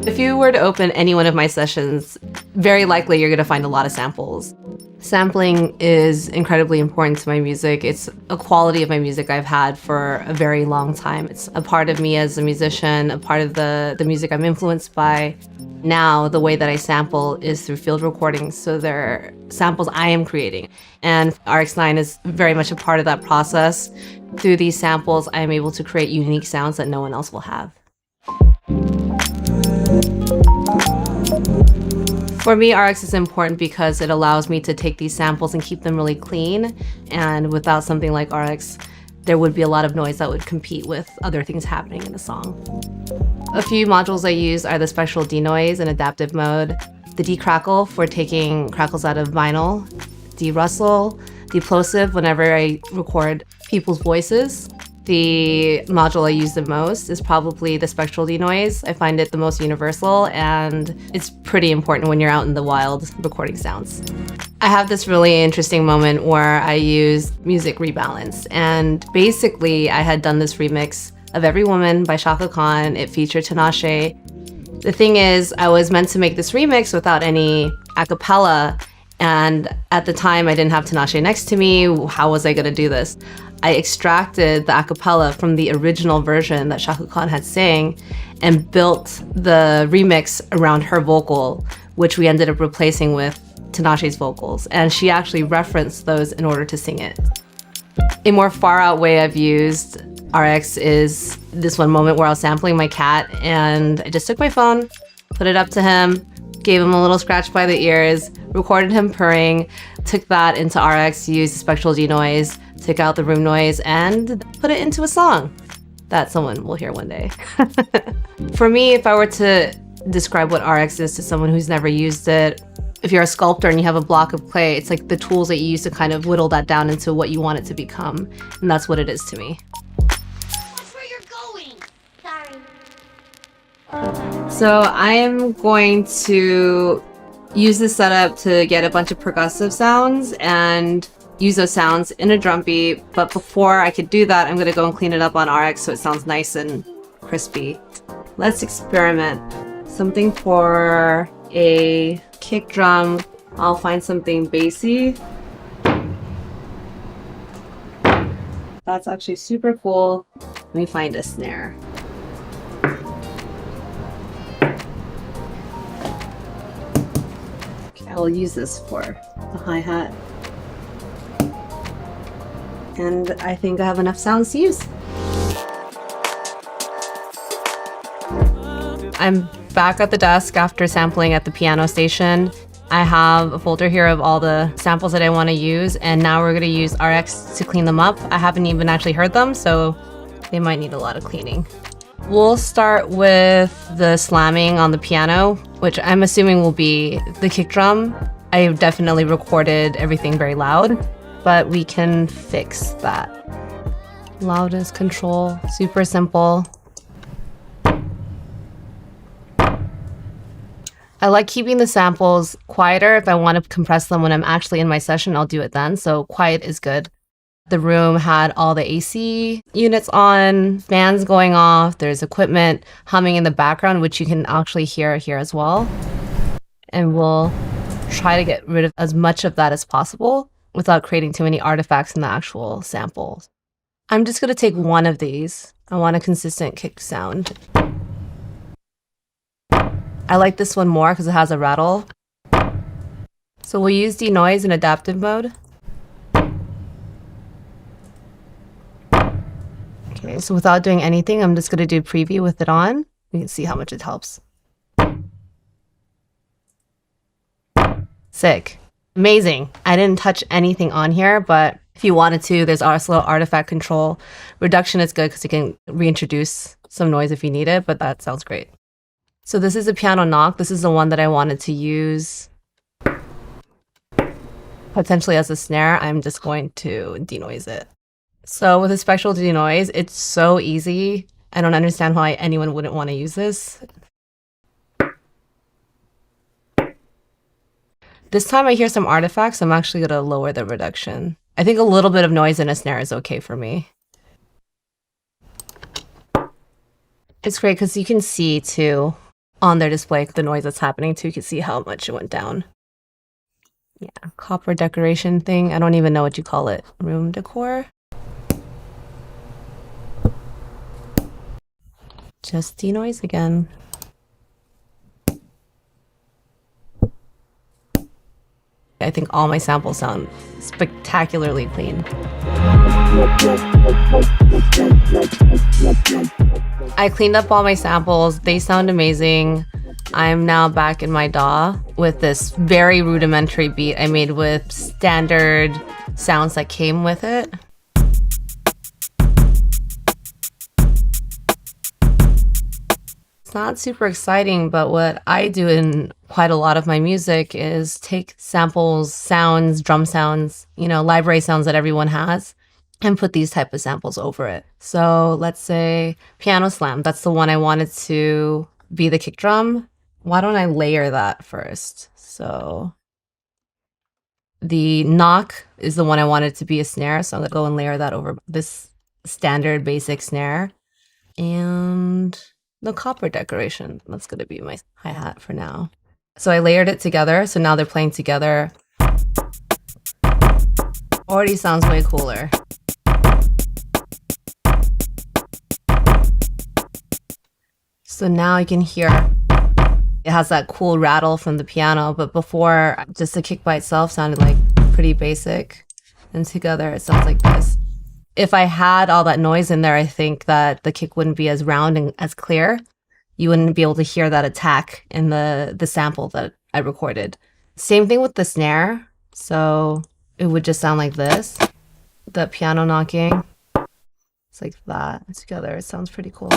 If you were to open any one of my sessions, very likely you're going to find a lot of samples. Sampling is incredibly important to my music. It's a quality of my music I've had for a very long time. It's a part of me as a musician, a part of the music I'm influenced by. Now, the way that I sample is through field recordings, so they're samples I am creating. And RX9 is very much a part of that process. Through these samples, I am able to create unique sounds that no one else will have. For me, RX is important because it allows me to take these samples and keep them really clean. And without something like RX, there would be a lot of noise that would compete with other things happening in the song. A few modules I use are the Spectral denoise in adaptive mode, the decrackle for taking crackles out of vinyl, derustle, deplosive whenever I record people's voices. The module I use the most is probably the Spectral denoise. I find it the most universal, and it's pretty important when you're out in the wild recording sounds. I have this really interesting moment where I use music rebalance, and basically I had done this remix of Every Woman by Chaka Khan. It featured Tinashe. The thing is, I was meant to make this remix without any a cappella, and at the time I didn't have Tinashe next to me. How was I gonna do this? I extracted the a cappella from the original version that Chaka Khan had sang and built the remix around her vocal, which we ended up replacing with Tinashe's vocals. And she actually referenced those in order to sing it. A more far out way I've used RX is this one moment where I was sampling my cat, and I just took my phone, put it up to him, gave him a little scratch by the ears, recorded him purring, took that into RX, used the Spectral denoise, took out the room noise, and put it into a song that someone will hear one day. For me, if I were to describe what RX is to someone who's never used it, if you're a sculptor and you have a block of clay, it's like the tools that you use to kind of whittle that down into what you want it to become. And that's what it is to me. That's where you're going. Sorry. So I am going to use this setup to get a bunch of percussive sounds and use those sounds in a drum beat. But before I could do that, I'm going to go and clean it up on RX so it sounds nice and crispy. Let's experiment. Something for a kick drum. I'll find something bassy. That's actually super cool. Let me find a snare. Okay, I'll use this for the hi-hat. And I think I have enough sounds to use. I'm back at the desk after sampling at the piano station. I have a folder here of all the samples that I want to use, and now we're going to use RX to clean them up. I haven't even actually heard them, so they might need a lot of cleaning. We'll start with the slamming on the piano, which I'm assuming will be the kick drum. I definitely recorded everything very loud, but we can fix that. Loudness control, super simple. I like keeping the samples quieter. If I want to compress them when I'm actually in my session, I'll do it then. So quiet is good. The room had all the AC units on, fans going off. There's equipment humming in the background, which you can actually hear here as well. And we'll try to get rid of as much of that as possible without creating too many artifacts in the actual sample. I'm just going to take one of these. I want a consistent kick sound. I like this one more because it has a rattle. So we'll use denoise in adaptive mode. Okay, so without doing anything, I'm just going to do preview with it on. You can see how much it helps. Sick. Amazing. I didn't touch anything on here, but if you wanted to, there's also artifact control. Reduction is good because you can reintroduce some noise if you need it, but that sounds great. So this is a piano knock. This is the one that I wanted to use potentially as a snare. I'm just going to denoise it. So with a Spectral denoise, it's so easy. I don't understand why anyone wouldn't want to use this. This time I hear some artifacts. I'm actually going to lower the reduction. I think a little bit of noise in a snare is okay for me. It's great because you can see too on their display, the noise that's happening too. You can see how much it went down. Yeah, copper decoration thing. I don't even know what you call it. Room decor. Just denoise again. I think all my samples sound spectacularly clean. I cleaned up all my samples. They sound amazing. I'm now back in my DAW with this very rudimentary beat I made with standard sounds that came with it. It's not super exciting, but what I do in quite a lot of my music is take samples, sounds, drum sounds, you know, library sounds that everyone has, and put these type of samples over it. So let's say piano slam, that's the one I wanted to be the kick drum. Why don't I layer that first? So the knock is the one I wanted to be a snare, so I'm gonna go and layer that over this standard basic snare. And the copper decoration, that's gonna be my hi-hat for now. So I layered it together, so now they're playing together. Already sounds way cooler. So now you can hear it has that cool rattle from the piano, but before, just the kick by itself sounded like pretty basic. And together it sounds like this. If I had all that noise in there, I think that the kick wouldn't be as round and as clear. You wouldn't be able to hear that attack in the sample that I recorded. Same thing with the snare. So it would just sound like this. The piano knocking. It's like that. Together it sounds pretty cool.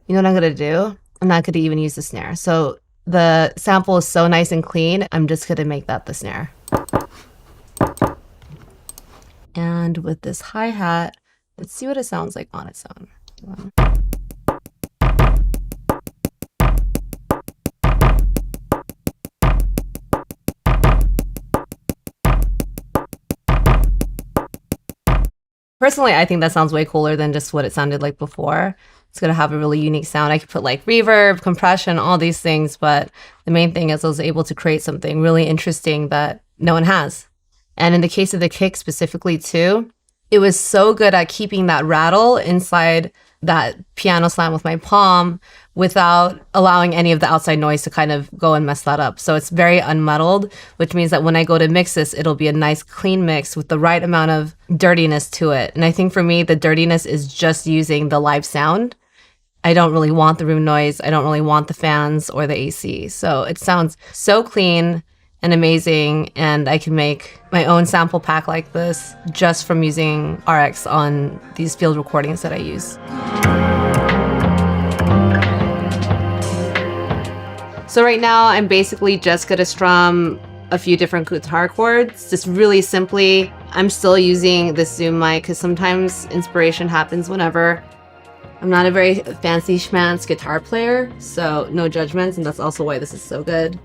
You know what I'm gonna do? I'm not gonna even use the snare. So the sample is so nice and clean, I'm just gonna make that the snare. And with this hi-hat, let's see what it sounds like on its own. Personally, I think that sounds way cooler than just what it sounded like before. It's gonna have a really unique sound. I could put like reverb, compression, all these things, but the main thing is I was able to create something really interesting that no one has. And in the case of the kick specifically too, it was so good at keeping that rattle inside that piano slam with my palm without allowing any of the outside noise to kind of go and mess that up. So it's very unmuddled, which means that when I go to mix this, it'll be a nice clean mix with the right amount of dirtiness to it. And I think for me, the dirtiness is just using the live sound. I don't really want the room noise. I don't really want the fans or the AC. So it sounds so clean and amazing, and I can make my own sample pack like this just from using RX on these field recordings that I use. So right now I'm basically just gonna strum a few different guitar chords, just really simply. I'm still using this Zoom mic because sometimes inspiration happens whenever. I'm not a very fancy schmancy guitar player, so no judgments, and that's also why this is so good.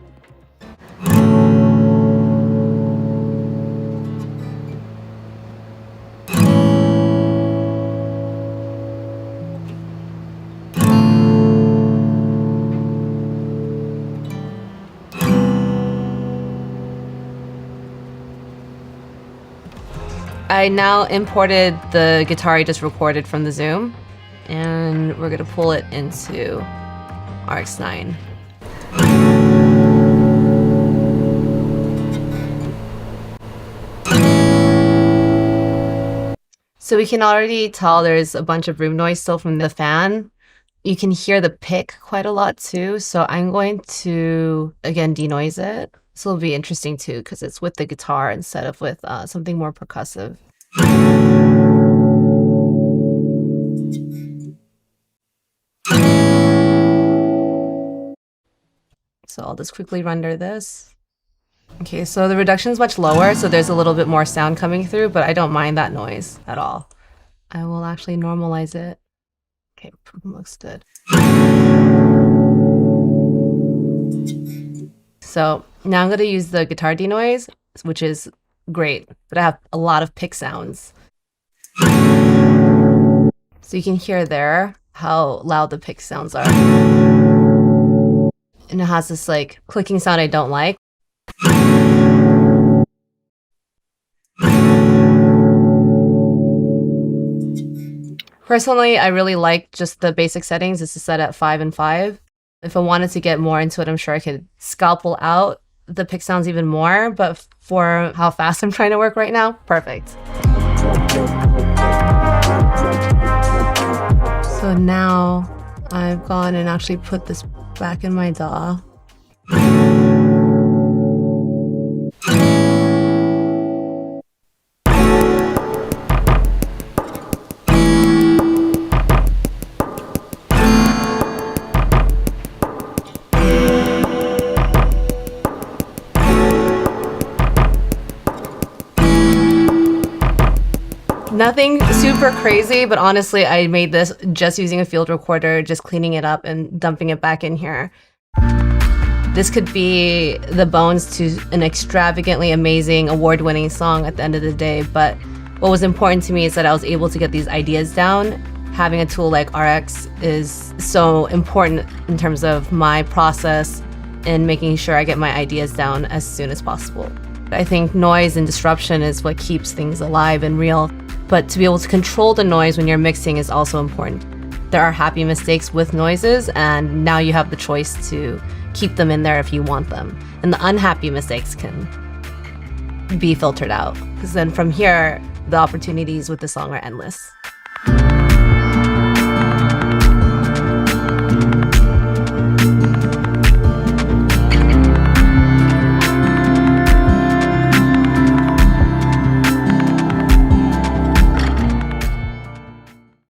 I now imported the guitar I just recorded from the Zoom, and we're gonna pull it into RX9. So we can already tell there's a bunch of room noise still from the fan. You can hear the pick quite a lot too, so I'm going to, again, denoise it. This will be interesting too, because it's with the guitar instead of with something more percussive. So I'll just quickly render this. Okay, so the reduction is much lower, so there's a little bit more sound coming through, but I don't mind that noise at all. I will actually normalize it. Okay, looks good. So now I'm going to use the guitar denoise, which is great, but I have a lot of pick sounds. So you can hear there how loud the pick sounds are. and it has this like clicking sound I don't like. Personally, I really like just the basic settings. This is set at 5 and 5. If I wanted to get more into it, I'm sure I could scalpel out the pick sounds even more, but for how fast I'm trying to work right now, perfect. So now I've gone and actually put this back in my DAW. Nothing super crazy, but honestly, I made this just using a field recorder, just cleaning it up and dumping it back in here. This could be the bones to an extravagantly amazing, award-winning song at the end of the day, but what was important to me is that I was able to get these ideas down. Having a tool like RX is so important in terms of my process and making sure I get my ideas down as soon as possible. I think noise and disruption is what keeps things alive and real. But to be able to control the noise when you're mixing is also important. There are happy mistakes with noises, and now you have the choice to keep them in there if you want them. And the unhappy mistakes can be filtered out, because then from here, the opportunities with the song are endless.